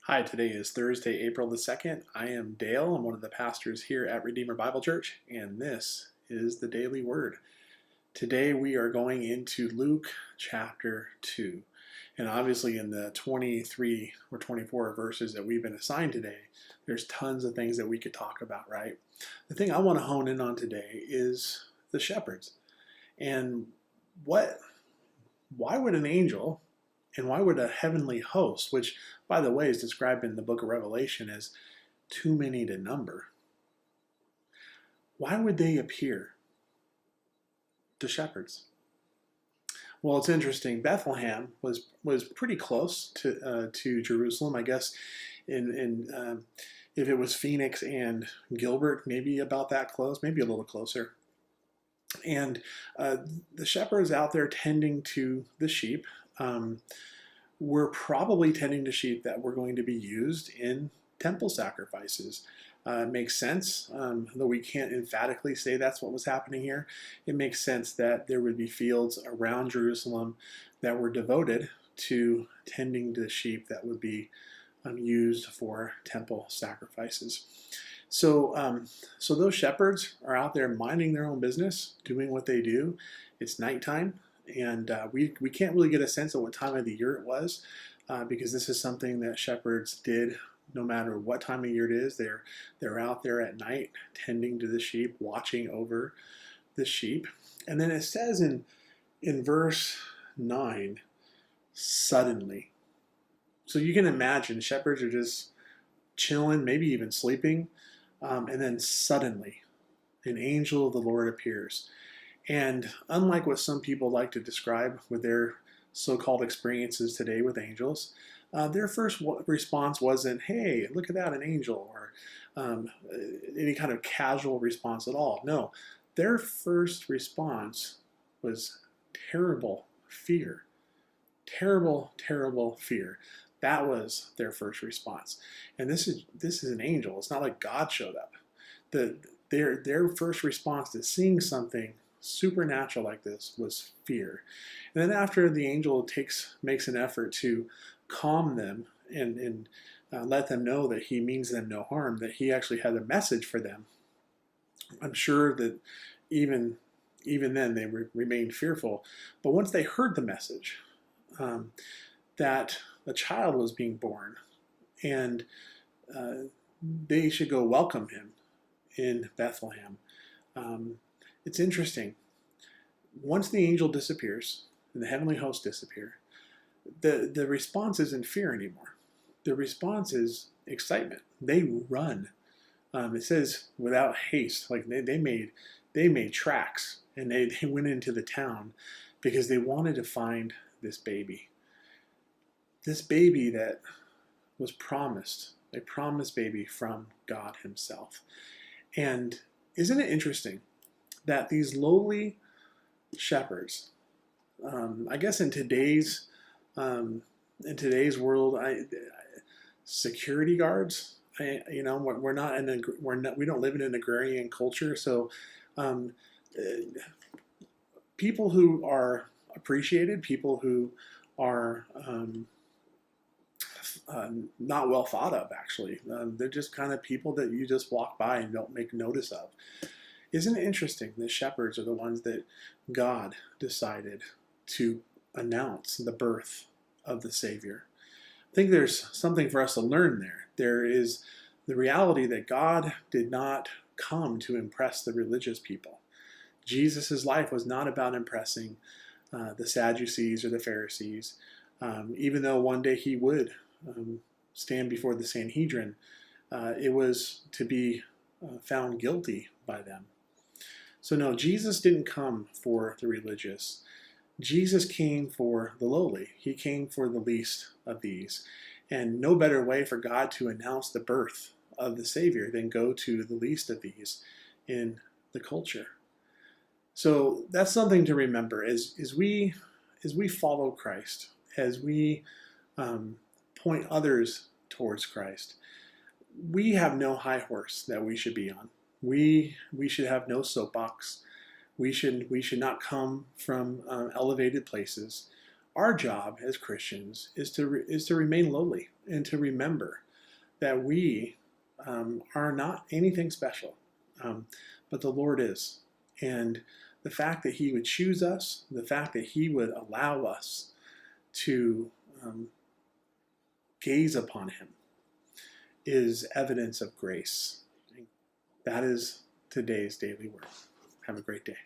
Hi, today is Thursday, April the 2nd. I am Dale. I'm one of the pastors here at Redeemer Bible Church, and this is the Daily Word. Today we are going into Luke chapter 2. And obviously, in the 23 or 24 verses that we've been assigned today, there's tons of things that we could talk about, right? The thing I want to hone in on today is the shepherds. And why would an angel and why would a heavenly host, which, by the way, is described in the book of Revelation as too many to number, why would they appear to shepherds? Well, it's interesting. Bethlehem was pretty close to Jerusalem, I guess. If it was Phoenix and Gilbert, maybe about that close, maybe a little closer. And the shepherds out there tending to the sheep. We're probably tending to sheep that were going to be used in temple sacrifices. It makes sense, though we can't emphatically say that's what was happening here. It makes sense that there would be fields around Jerusalem that were devoted to tending to sheep that would be used for temple sacrifices. So those shepherds are out there minding their own business, doing what they do. It's nighttime. And we can't really get a sense of what time of the year it was because this is something that shepherds did no matter what time of year it is. They're out there at night tending to the sheep, watching over the sheep. And then it says in verse 9, suddenly. So you can imagine shepherds are just chilling, maybe even sleeping, and then suddenly an angel of the Lord appears. And unlike what some people like to describe with their so-called experiences today with angels, their first response wasn't, hey, look at that, an angel, or any kind of casual response at all. No, their first response was terrible fear. Terrible, terrible fear. That was their first response. And this is an angel. It's not like God showed up. Their first response to seeing something supernatural like this was fear. And then after the angel makes an effort to calm them and let them know that he means them no harm, that he actually had a message for them, I'm sure that even then they remained fearful. But once they heard the message that a child was being born and they should go welcome him in Bethlehem, it's interesting. Once the angel disappears and the heavenly host disappear, the response isn't fear anymore. The response is excitement. They run. It says without haste, like they made tracks and they went into the town because they wanted to find this baby. This baby that was promised, a promised baby from God himself. And isn't it interesting that these lowly shepherds, I guess in today's world, security guards. We don't live in an agrarian culture, so people who are appreciated, people who are not well thought of, actually. They're just kind of people that you just walk by and don't make notice of. Isn't it interesting that shepherds are the ones that God decided to announce the birth of the Savior? I think there's something for us to learn there. There is the reality that God did not come to impress the religious people. Jesus' life was not about impressing the Sadducees or the Pharisees, even though one day he would stand before the Sanhedrin. It was to be found guilty by them. So no, Jesus didn't come for the religious. Jesus came for the lowly. He came for the least of these. And no better way for God to announce the birth of the Savior than go to the least of these in the culture. So that's something to remember as we follow Christ, as we point others towards Christ. We have no high horse that we should be on. We should have no soapbox. We should not come from elevated places. Our job as Christians is to remain lowly and to remember that we are not anything special, but the Lord is. And the fact that He would choose us, the fact that He would allow us to gaze upon Him, is evidence of grace. That is today's daily word. Have a great day.